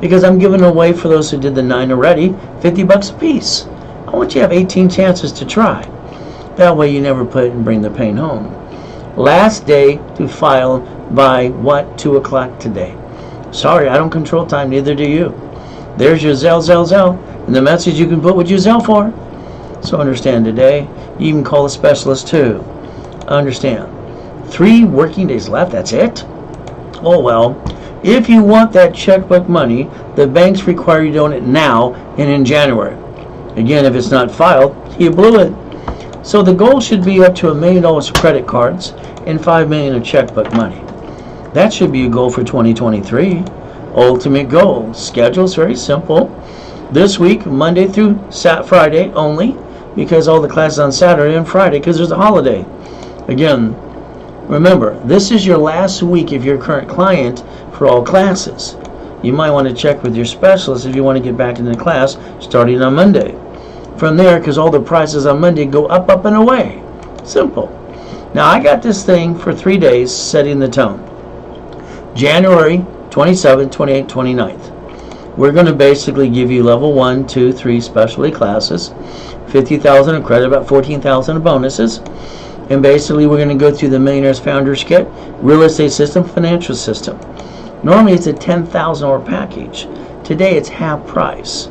Because I'm giving away for those who did the 9 already, $50 a piece. I want you to have 18 chances to try. That way you never put it and bring the pain home. Last day to file by what? 2 o'clock today. Sorry, I don't control time, neither do you. There's your Zelle, and the message you can put what you Zelle for. So understand today, you even call a specialist too. Understand. 3 working days left, that's it? Oh well, if you want that checkbook money, the banks require you to own it now and in January. Again, if it's not filed, you blew it. So the goal should be up to $1 million of credit cards and $5 million of checkbook money. That should be a goal for 2023. Ultimate goal. Schedule's very simple. This week, Monday through Friday only, because all the classes on Saturday and Friday because there's a holiday. Again, remember, this is your last week if you're a current client for all classes. You might want to check with your specialist if you want to get back into the class starting on Monday. From there, because all the prices on Monday go up, and away. Simple. Now, I got this thing for 3 days, setting the tone. January 27th, 28th, 29th. We're going to basically give you level 1, 2, 3 specialty classes, 50,000 in credit, about 14,000 in bonuses. And basically, we're going to go through the Millionaires Founders Kit, Real Estate System, Financial System. Normally, it's a $10,000 package. Today, it's half price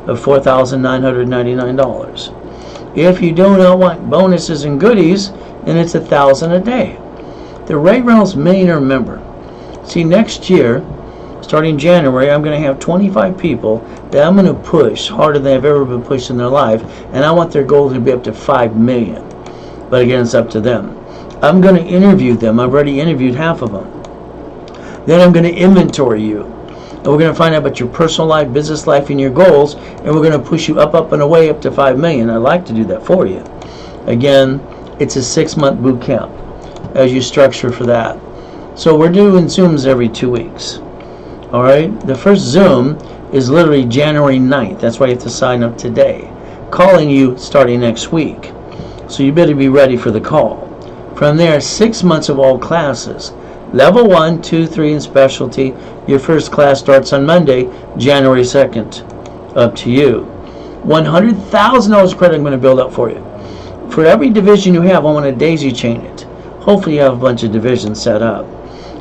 of $4,999. If you do not want bonuses and goodies, then it's $1,000 a day. The Ray Reynolds Millionaire Member. See, next year, starting January, I'm going to have 25 people that I'm going to push harder than they've ever been pushed in their life, and I want their goal to be up to 5 million. But again, it's up to them. I'm going to interview them. I've already interviewed half of them. Then I'm going to inventory you. And we're going to find out about your personal life, business life, and your goals, and we're going to push you up, and away up to 5 million. I'd like to do that for you. Again, it's a 6-month boot camp as you structure for that. So we're doing Zooms every 2 weeks. All right? The first Zoom is literally January 9th. That's why you have to sign up today. Calling you starting next week. So you better be ready for the call. From there, 6 months of all classes. Level 1, 2, 3 in specialty. Your first class starts on Monday, January 2nd. Up to you. $100,000 credit I'm going to build up for you. For every division you have, I want to daisy chain it. Hopefully you have a bunch of divisions set up.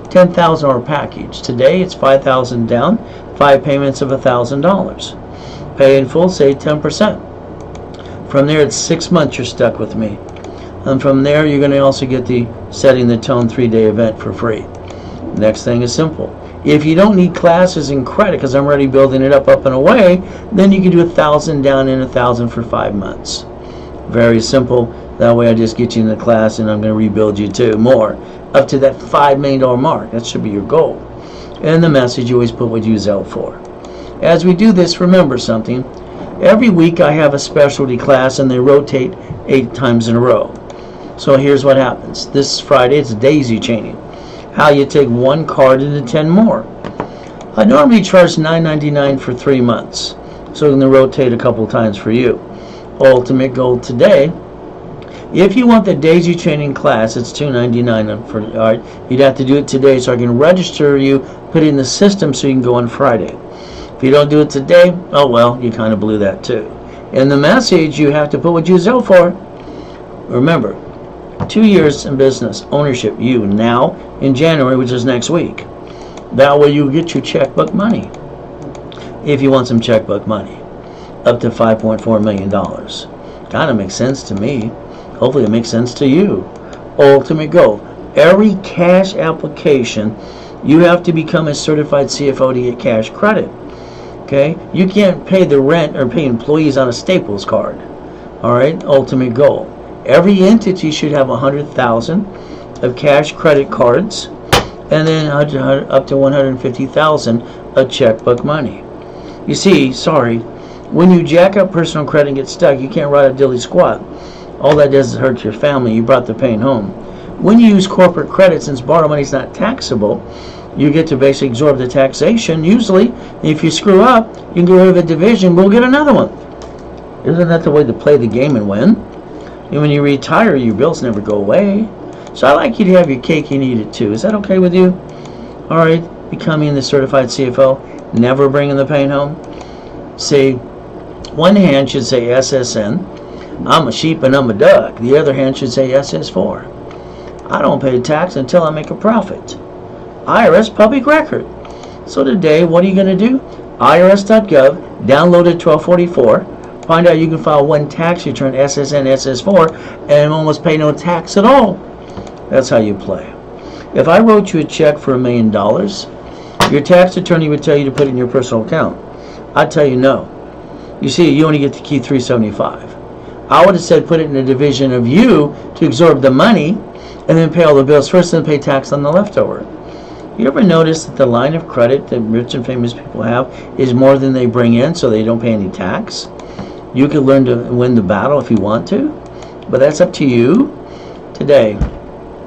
$10,000 package. Today it's $5,000 down, 5 payments of $1,000. Pay in full, save 10%. From there, it's 6 months you're stuck with me. And from there, you're going to also get the Setting the Tone 3-day event for free. Next thing is simple. If you don't need classes and credit, because I'm already building it up, and away, then you can do 1,000 down and 1,000 for 5 months. Very simple. That way I just get you in the class and I'm going to rebuild you too more. Up to that $5 million mark. That should be your goal. And the message, you always put what you Zelle for. As we do this, remember something. Every week I have a specialty class and they rotate 8 times in a row. So here's what happens. This Friday it's daisy chaining. How you take 1 card into 10 more. I normally charge $9.99 for 3 months. So I'm going to rotate a couple times for you. Ultimate goal today. If you want the daisy chaining class, it's $2.99 for. All right, you'd have to do it today so I can register you, put it in the system so you can go on Friday. If you don't do it today, oh well, you kind of blew that too. In the message, you have to put what you Zelle for. Remember, 2 years in business ownership. You now in January, which is next week. That way you get your checkbook money. If you want some checkbook money, up to $5.4 million. Kind of makes sense to me. Hopefully it makes sense to you. Ultimate goal. Every cash application, you have to become a certified CFO to get cash credit. Okay? You can't pay the rent or pay employees on a Staples card. All right? Ultimate goal. Every entity should have 100,000 of cash credit cards and then up to 150,000 of checkbook money. You see, sorry, when you jack up personal credit and get stuck, you can't write a dilly squat. All that does is hurt your family. You brought the pain home. When you use corporate credit, since borrow money is not taxable, you get to basically absorb the taxation. Usually, if you screw up, you can get rid of a division, we'll get another one. Isn't that the way to play the game and win? And when you retire, your bills never go away. So I like you to have your cake and eat it too. Is that okay with you? All right, becoming the certified CFO, never bringing the pain home. See, one hand should say SSN. I'm a sheep and I'm a duck. The other hand should say SS4. I don't pay tax until I make a profit. IRS public record. So today, what are you going to do? IRS.gov, download it 1244, find out you can file 1 tax return, SSN, SS4, and almost pay no tax at all. That's how you play. If I wrote you a check for $1 million, your tax attorney would tell you to put it in your personal account. I'd tell you no. You see, you only get to keep $375. I would have said put it in a division of you to absorb the money and then pay all the bills first and pay tax on the leftover. You ever notice that the line of credit that rich and famous people have is more than they bring in, so they don't pay any tax? You could learn to win the battle if you want to, but that's up to you. Today,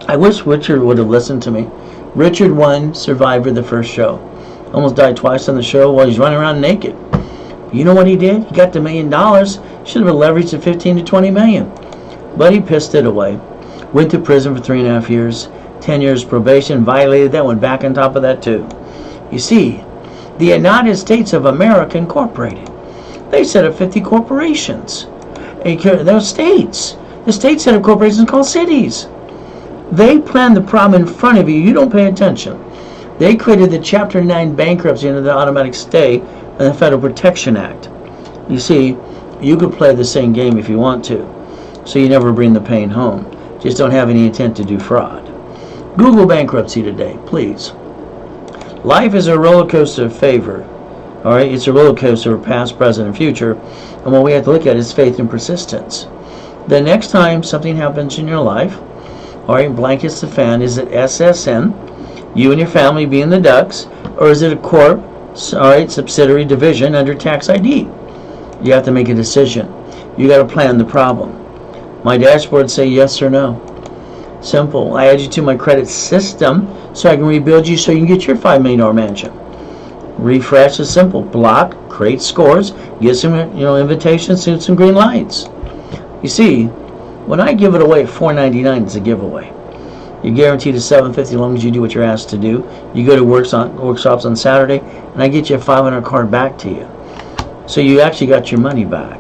I wish Richard would have listened to me. Richard won Survivor the first show. Almost died twice on the show while he's running around naked. You know what he did? He got the $1 million. Should have been leveraged at 15 to 20 million. But he pissed it away. Went to prison for 3.5 years, 10 years probation, violated that, went back on top of that too. You see, the United States of America Incorporated, they set up 50 corporations. They're states. The states set up corporations called cities. They plan the problem in front of you. You don't pay attention. They created the Chapter 9 bankruptcy under the automatic stay and the Federal Protection Act. You see, you could play the same game if you want to, so you never bring the pain home. Just don't have any intent to do fraud. Google bankruptcy today, please. Life is a roller coaster of favor. All right, it's a roller coaster of past, present, and future. And what we have to look at is faith and persistence. The next time something happens in your life, all right, blankets the fan, is it SSN, you and your family being the ducks, or is it a corp, all right, subsidiary division under tax ID? You have to make a decision. You got to plan the problem. My dashboard say yes or no. Simple. I add you to my credit system so I can rebuild you so you can get your $5 million mansion. Refresh is simple. Block, create scores, get some invitations, some green lights. You see, when I give it away at $4.99, it's a giveaway. You're guaranteed a $7.50 as long as you do what you're asked to do. You go to workshops on Saturday, and I get you a $500 card back to you. So you actually got your money back.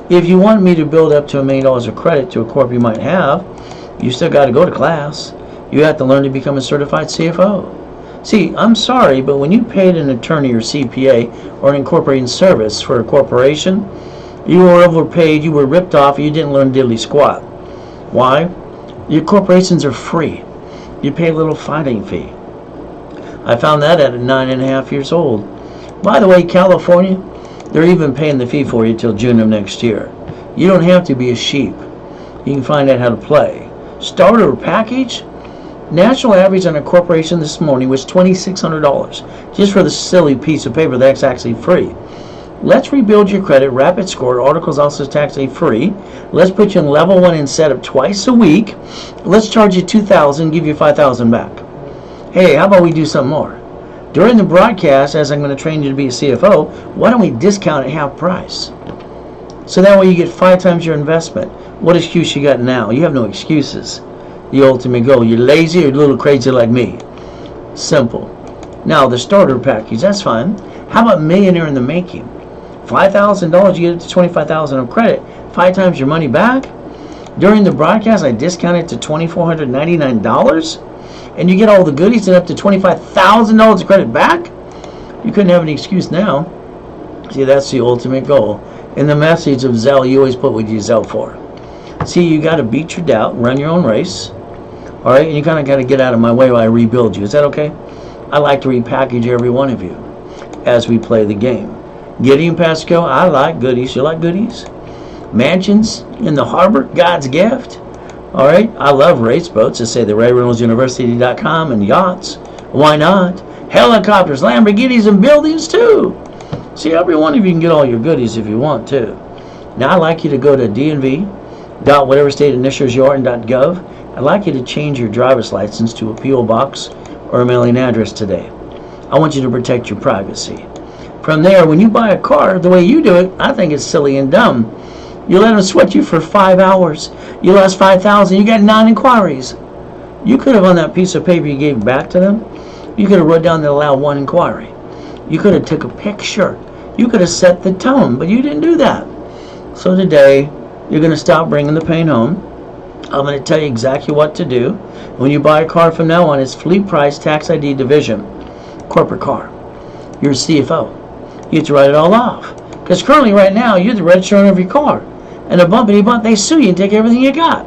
If you want me to build up to $1 million of credit to a corp you might have, you still got to go to class. You have to learn to become a certified CFO. See, I'm sorry, but when you paid an attorney or CPA or an incorporating service for a corporation, you were overpaid, you were ripped off, you didn't learn diddly squat. Why? Your corporations are free. You pay a little filing fee. I found that at 9.5 years old. By the way, California, they're even paying the fee for you till June of next year. You don't have to be a sheep. You can find out how to play. Starter package? National average on a corporation this morning was $2,600 just for the silly piece of paper that's actually free. Let's rebuild your credit, rapid score, articles also tax free. Let's put you in level 1 and set up twice a week. Let's charge you $2,000, give you $5,000 back. Hey, how about we do something more? During the broadcast, as I'm going to train you to be a CFO, why don't we discount at half price? So that way you get 5 times your investment. What excuse you got now? You have no excuses. The ultimate goal. You're lazy or a little crazy like me. Simple. Now, the starter package, that's fine. How about millionaire in the making? $5,000, you get it to $25,000 of credit. 5 times your money back. During the broadcast, I discounted to $2,499. And you get all the goodies and up to $25,000 of credit back? You couldn't have any excuse now. See, that's the ultimate goal. In the message of Zell, you always put what you Zell for. See, you got to beat your doubt, run your own race. All right, and you kind of got to get out of my way while I rebuild you. Is that okay? I like to repackage every one of you as we play the game. Gideon Pasco, I like goodies. You like goodies? Mansions in the harbor, God's gift. All right, I love race boats. I say the Ray Reynolds University.com and yachts. Why not? Helicopters, Lamborghinis, and buildings too. See, every one of you can get all your goodies if you want to. Now, I'd like you to go to DNV.whatever state initials you are in .gov. I'd like you to change your driver's license to a P.O. box or a mailing address today. I want you to protect your privacy. From there, when you buy a car, the way you do it, I think it's silly and dumb. You let them sweat you for 5 hours. You lost $5,000. You got 9 inquiries. You could have, on that piece of paper you gave back to them, you could have wrote down that allow 1 inquiry. You could have took a picture. You could have set the tone, but you didn't do that. So today, you're going to stop bringing the pain home. I'm going to tell you exactly what to do. When you buy a car from now on, it's fleet price, tax ID division, corporate car. You're a CFO. You get to write it all off. Because currently, right now, you're the register owner of your car. And a bumpity bump, they sue you and take everything you got.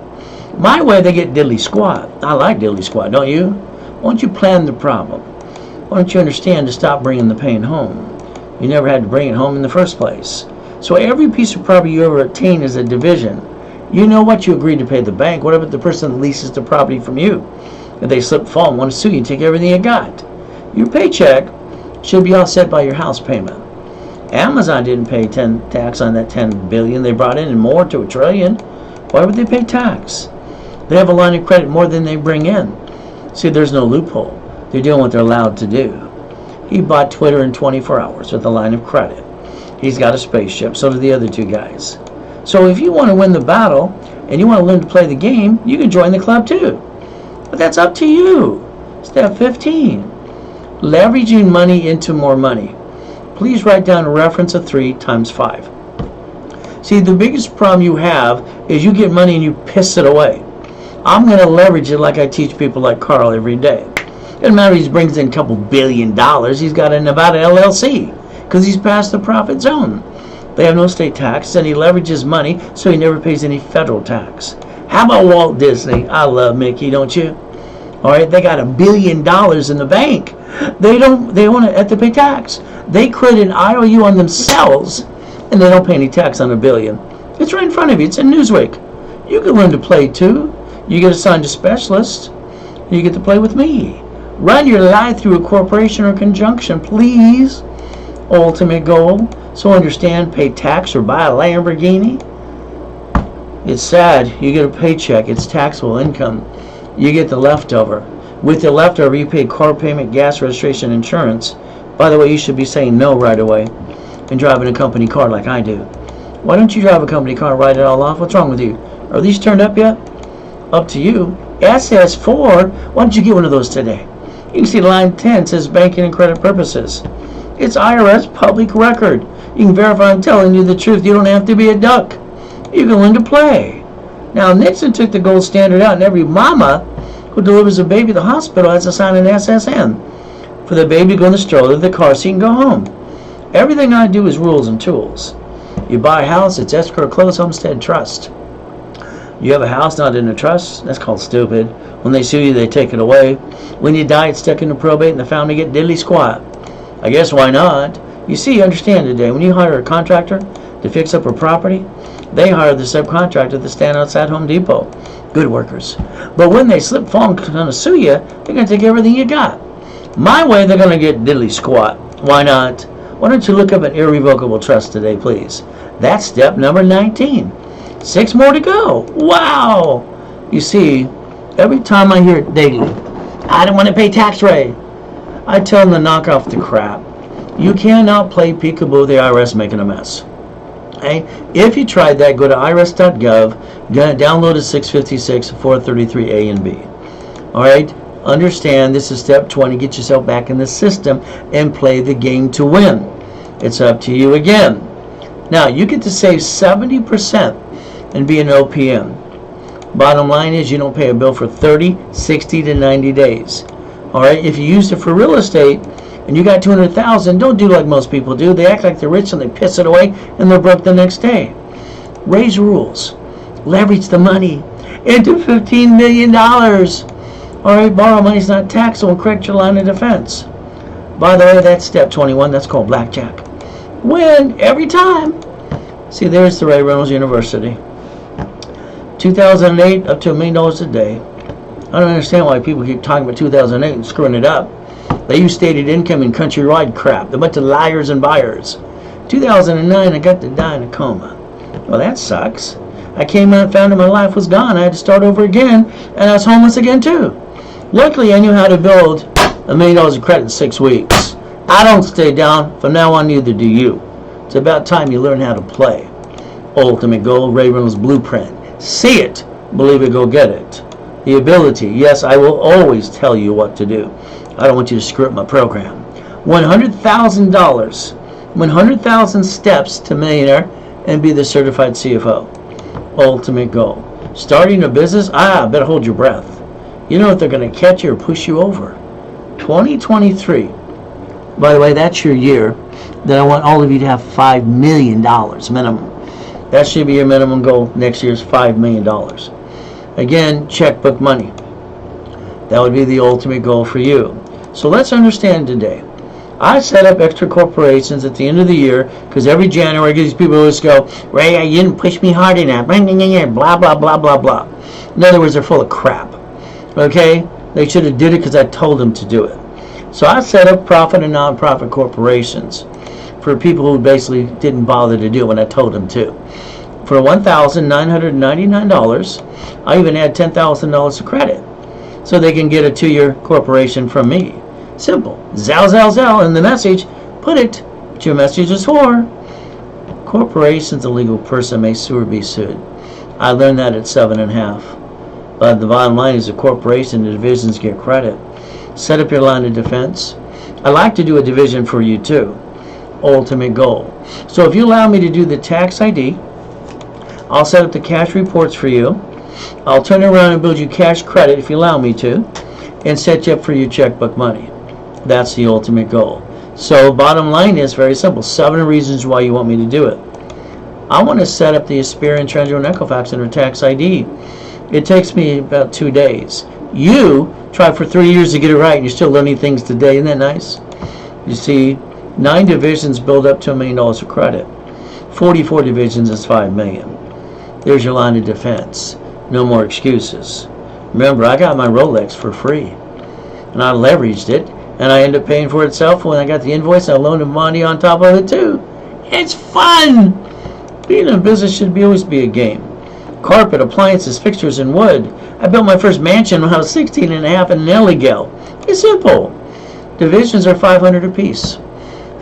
My way, they get diddly squat. I like diddly squat, don't you? Why don't you plan the problem? Why don't you understand to stop bringing the pain home? You never had to bring it home in the first place. So every piece of property you ever obtain is a division. You know what you agreed to pay the bank. What about the person that leases the property from you? If they slip, fall, and want to sue you and take everything you got? Your paycheck should be offset by your house payment. Amazon didn't pay tax on that $10 billion they brought in and more to $1 trillion. Why would they pay tax? They have a line of credit more than they bring in. See, there's no loophole. They're doing what they're allowed to do. He bought Twitter in 24 hours with a line of credit. He's got a spaceship. So do the other 2 guys. So if you want to win the battle and you want to learn to play the game, you can join the club too. But that's up to you. Step 15. Leveraging money into more money. Please write down a reference of 3 times 5. See, the biggest problem you have is you get money and you piss it away. I'm going to leverage it like I teach people like Carl every day. Doesn't matter if he brings in a couple $1 billion. He's got a Nevada LLC because he's past the profit zone. They have no state tax, and he leverages money so he never pays any federal tax. How about Walt Disney? I love Mickey, don't you? All right, they got $1 billion in the bank. They don't have to pay tax. They create an IOU on themselves, and they don't pay any tax on $1 billion. It's right in front of you. It's in Newsweek. You can learn to play too. You get assigned a specialist. You get to play with me. Run your life through a corporation or conjunction, please. Ultimate goal. So understand, pay tax or buy a Lamborghini. It's sad. You get a paycheck. It's taxable income. You get the leftover. With the leftover, you pay car payment, gas registration, insurance. By the way, you should be saying no right away and driving a company car like I do. Why don't you drive a company car, write it all off? What's wrong with you? Are these turned up yet? Up to you. SS4, why don't you get one of those today? You can see line 10 says banking and credit purposes. It's IRS public record. You can verify I'm telling you the truth. You don't have to be a duck. You can learn to play. Now, Nixon took the gold standard out, and every mama who delivers a baby to the hospital has to sign an SSN. For the baby to go in the stroller, the car seat, and go home. Everything I do is rules and tools. You buy a house, it's escrow, close, homestead, trust. You have a house not in a trust, that's called stupid. When they sue you, they take it away. When you die, it's stuck into probate, and the family get diddly squat. I guess why not? You see, you understand today, when you hire a contractor to fix up a property, they hire the subcontractor to stand outside Home Depot. Good workers. But when they slip, fall, and going to sue you, they're going to take everything you got. My way, they're going to get diddly squat. Why not? Why don't you look up an irrevocable trust today, please? That's step number 19. 6 more to go. Wow! You see, every time I hear it daily, I don't want to pay tax, Ray. I tell them to knock off the crap. You cannot play peekaboo with the IRS making a mess. Okay? If you tried that, go to irs.gov, download a 656, 433A and B. All right? Understand this is step 20. Get yourself back in the system and play the game to win. It's up to you again. Now, you get to save 70% and be an OPM. Bottom line is you don't pay a bill for 30, 60 to 90 days. All right? If you used it for real estate and you got $200,000, don't do like most people do. They act like they're rich and they piss it away and they're broke the next day. Raise rules. Leverage the money into $15 million. All right, borrow money's not taxable. Correct your line of defense. By the way, that's step 21. That's called blackjack. Win every time. See, there's the Ray Reynolds University. 2008, up to $1 million a day. I don't understand why people keep talking about 2008 and screwing it up. They use stated income and countrywide crap. They're a bunch of liars and buyers. 2009, I got to die in a coma. Well, that sucks. I came out and found out my life was gone. I had to start over again, and I was homeless again too. Luckily, I knew how to build $1 million of credit in 6 weeks. I don't stay down. From now on, neither do you. It's about time you learn how to play. Ultimate goal, Ray Reynolds blueprint. See it, believe it, go get it. The ability, yes, I will always tell you what to do. I don't want you to screw up my program. $100,000, 100,000 steps to millionaire and be the certified CFO. Ultimate goal. Starting a business, better hold your breath. You know if they're going to catch you or push you over. 2023. By the way, that's your year that I want all of you to have $5 million minimum. That should be your minimum goal. Next year's $5 million. Again, checkbook money. That would be the ultimate goal for you. So let's understand today. I set up extra corporations at the end of the year because every January these people always go, Ray, you didn't push me hard enough. Blah, blah, blah, blah, blah. In other words, they're full of crap. Okay? They should have did it because I told them to do it. So I set up profit and non-profit corporations for people who basically didn't bother to do it when I told them to. For $1,999, I even add $10,000 of credit so they can get a 2-year corporation from me. Simple. Zell, zell, zell in the message. Put it what your message is for. Corporations, a legal person may sue or be sued. I learned that at 7.5. But the bottom line is the corporation, the divisions get credit. Set up your line of defense. I like to do a division for you too. Ultimate goal. So if you allow me to do the tax ID, I'll set up the cash reports for you. I'll turn around and build you cash credit if you allow me to, and set you up for your checkbook money. That's the ultimate goal. So bottom line is very simple. 7 reasons why you want me to do it. I want to set up the Experian Treasurer and Equifax under tax ID. It takes me about 2 days. You try for 3 years to get it right, and you're still learning things today. Isn't that nice? You see, 9 divisions build up to $1 million of credit. 44 divisions is $5 million. There's your line of defense. No more excuses. Remember, I got my Rolex for free, and I leveraged it, and I ended up paying for itself. When I got the invoice, I loaned him money on top of it too. It's fun. Being in business should always be a game. Carpet, appliances, fixtures, and wood. I built my first mansion when I was 16 and a half in Nelligale. It's simple. Divisions are $500 apiece.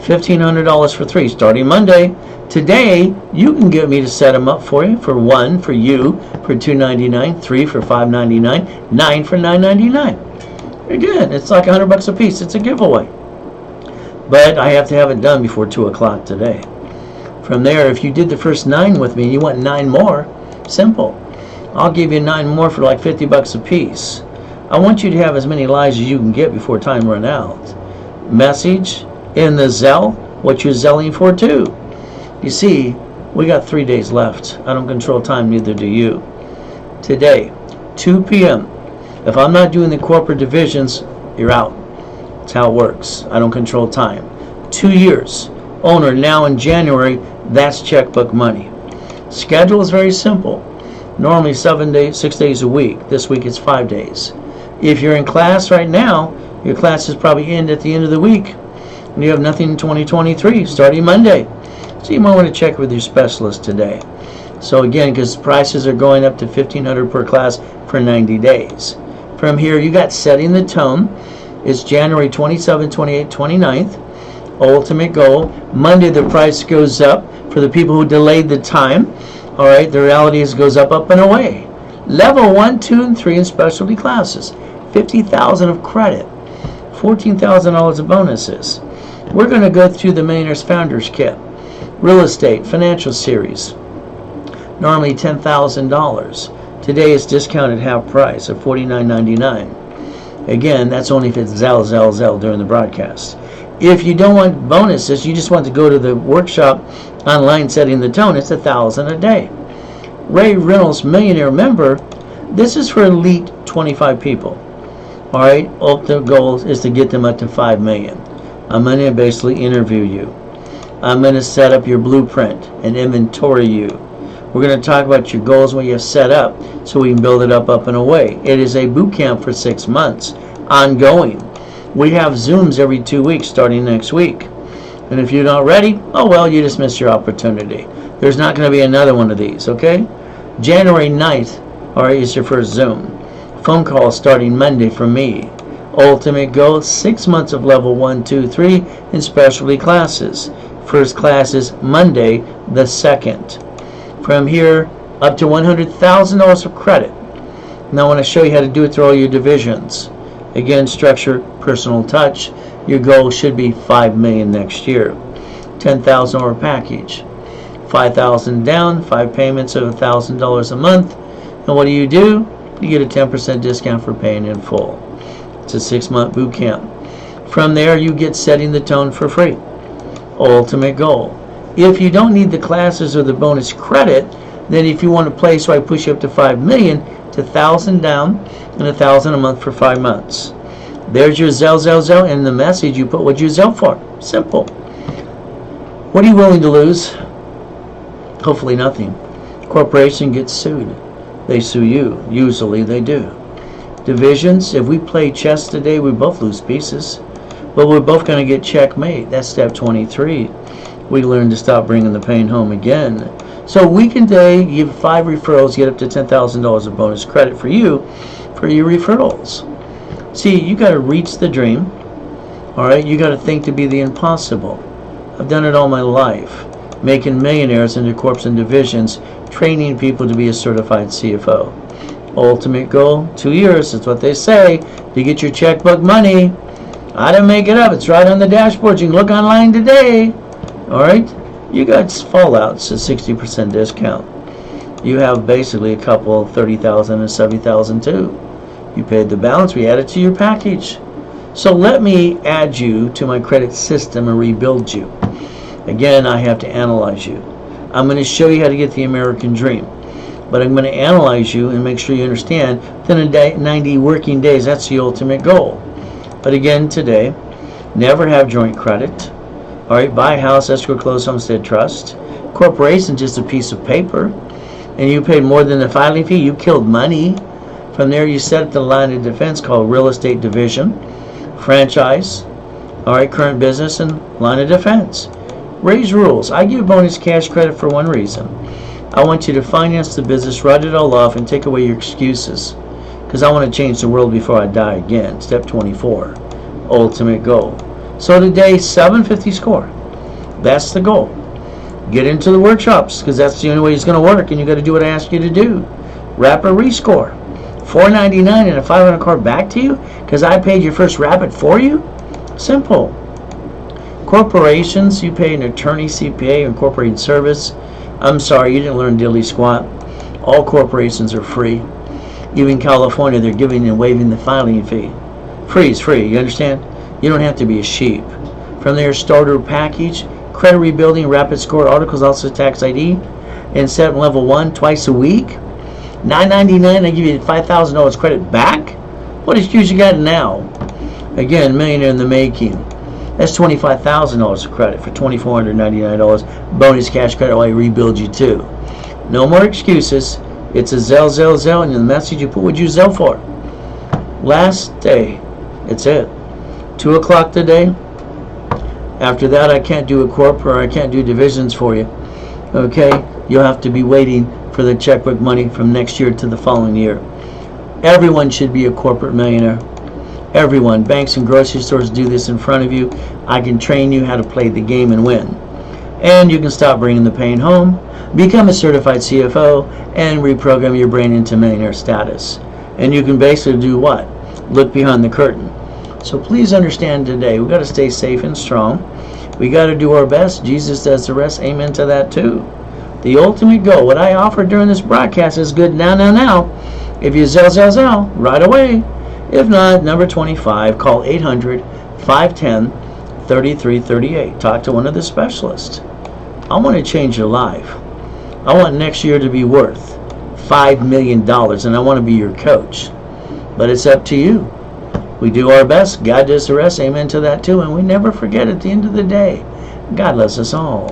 $1,500 for 3 starting Monday. Today, you can get me to set them up for you. For 1 for you for $2.99, 3 for $5.99, 9 for $9.99. Again, it's like $100 a piece. It's a giveaway. But I have to have it done before 2 o'clock today. From there, if you did the first 9 with me and you want 9 more, simple. I'll give you 9 more for like $50 a piece. I want you to have as many lives as you can get before time runs out. Message in the Zelle, what you're zelling for too. You see, we got 3 days left. I don't control time, neither do you. Today, 2 p.m. If I'm not doing the corporate divisions, you're out. That's how it works. I don't control time. 2 years. Owner now in January, that's checkbook money. Schedule is very simple. Normally 6 days a week. This week it's 5 days. If you're in class right now, your classes probably end at the end of the week. And you have nothing in 2023 starting Monday. So you might want to check with your specialist today. So again, because prices are going up to $1,500 per class for 90 days. From here, you got setting the tone. It's January 27, 28, 29th. Ultimate goal. Monday, the price goes up for the people who delayed the time. All right, the reality is it goes up, up, and away. Level 1, 2, and 3 in specialty classes. $50,000 of credit. $14,000 of bonuses. We're going to go through the Millionaires Founders Kit. Real estate, financial series. Normally $10,000. Today it's discounted half price of $49.99. Again, that's only if it's Zell during the broadcast. If you don't want bonuses, you just want to go to the workshop online setting the tone, it's $1,000 a day. Ray Reynolds Millionaire Member, this is for elite 25 people. All right, ultimate goal is to get them up to 5 million. I'm going to basically interview you. I'm going to set up your blueprint and inventory you. We're going to talk about your goals, what you have set up, so we can build it up, and away. It is a boot camp for 6 months, ongoing. We have Zooms every 2 weeks starting next week. And if you're not ready, oh well, you just missed your opportunity. There's not going to be another one of these, okay? January 9th, all right, is your first Zoom. Phone call starting Monday from me. Ultimate goal, 6 months of level 1, 2, 3 in specialty classes. First class is Monday the 2nd. From here, up to $100,000 of credit. Now I want to show you how to do it through all your divisions. Again, structure, personal touch. Your goal should be 5 million next year. $10,000 package. 5,000 down, 5 payments of $1,000 a month. And what do? You get a 10% discount for paying in full. It's a 6-month boot camp. From there, you get setting the tone for free. Ultimate goal. If you don't need the classes or the bonus credit, then if you want to play so I push you up to 5 million, it's 1,000 down and 1,000 a month for 5 months. There's your Zell, and the message you put what you Zell for. Simple. What are you willing to lose? Hopefully nothing. Corporation gets sued. They sue you. Usually they do. Divisions, if we play chess today, we both lose pieces. But we're both going to get checkmate. That's step 23. We learn to stop bringing the pain home again. So week and day, you have 5 referrals, get up to $10,000 of bonus credit for you for your referrals. See, you got to reach the dream. All right, you got to think to be the impossible. I've done it all my life, making millionaires into corps and divisions training people to be a certified CFO. Ultimate goal, 2 years. That's what they say. To get your checkbook money. I didn't make it up. It's right on the dashboard. You can look online today. All right? You got fallouts at 60% discount. You have basically a couple 30,000 and 70,000 too. You paid the balance. We add it to your package. So let me add you to my credit system and rebuild you. Again, I have to analyze you. I'm going to show you how to get the American dream. But I'm going to analyze you and make sure you understand within 90 working days, that's the ultimate goal. But again, today, never have joint credit. All right, buy a house, escrow, close, homestead, trust. Corporation, just a piece of paper. And you paid more than the filing fee, you killed money. From there, you set up the line of defense called real estate division, franchise, all right, current business, and line of defense. Ray's rules. I give bonus cash credit for one reason. I want you to finance the business, write it all off, and take away your excuses. Because I want to change the world before I die again. Step 24. Ultimate goal. So today, 750 score. That's the goal. Get into the workshops, because that's the only way it's going to work, and you got to do what I ask you to do. Rapid rescore. $4.99 and a $500 card back to you, because I paid your first rapid for you? Simple. Corporations, you pay an attorney, CPA, incorporated service. I'm sorry, you didn't learn diddly squat. All corporations are free. Even California, they're giving and waiving the filing fee. Free is free, you understand? You don't have to be a sheep. From there, starter package, credit rebuilding, rapid score, articles, also tax ID, and set level 1 twice a week. $9.99, I give you $5,000 credit back? What excuse you got now? Again, millionaire in the making. That's $25,000 of credit for $2,499 bonus cash credit while I rebuild you too. No more excuses. It's a Zelle, and the message you put what you Zelle for. Last day. It's it. 2 o'clock today. After that, I can't do a corp or I can't do divisions for you. Okay? You'll have to be waiting for the checkbook money from next year to the following year. Everyone should be a corporate millionaire. Everyone. Banks and grocery stores do this in front of you. I can train you how to play the game and win. And you can stop bringing the pain home, become a certified CFO, and reprogram your brain into millionaire status. And you can basically do what? Look behind the curtain. So please understand today, we've got to stay safe and strong. We got to do our best. Jesus does the rest. Amen to that too. The ultimate goal, what I offer during this broadcast is good now. If you Zelle, right away. If not, number 25, call 800-510-3338. Talk to one of the specialists. I want to change your life. I want next year to be worth $5 million, and I want to be your coach. But it's up to you. We do our best. God does the rest. Amen to that too. And we never forget at the end of the day, God loves us all.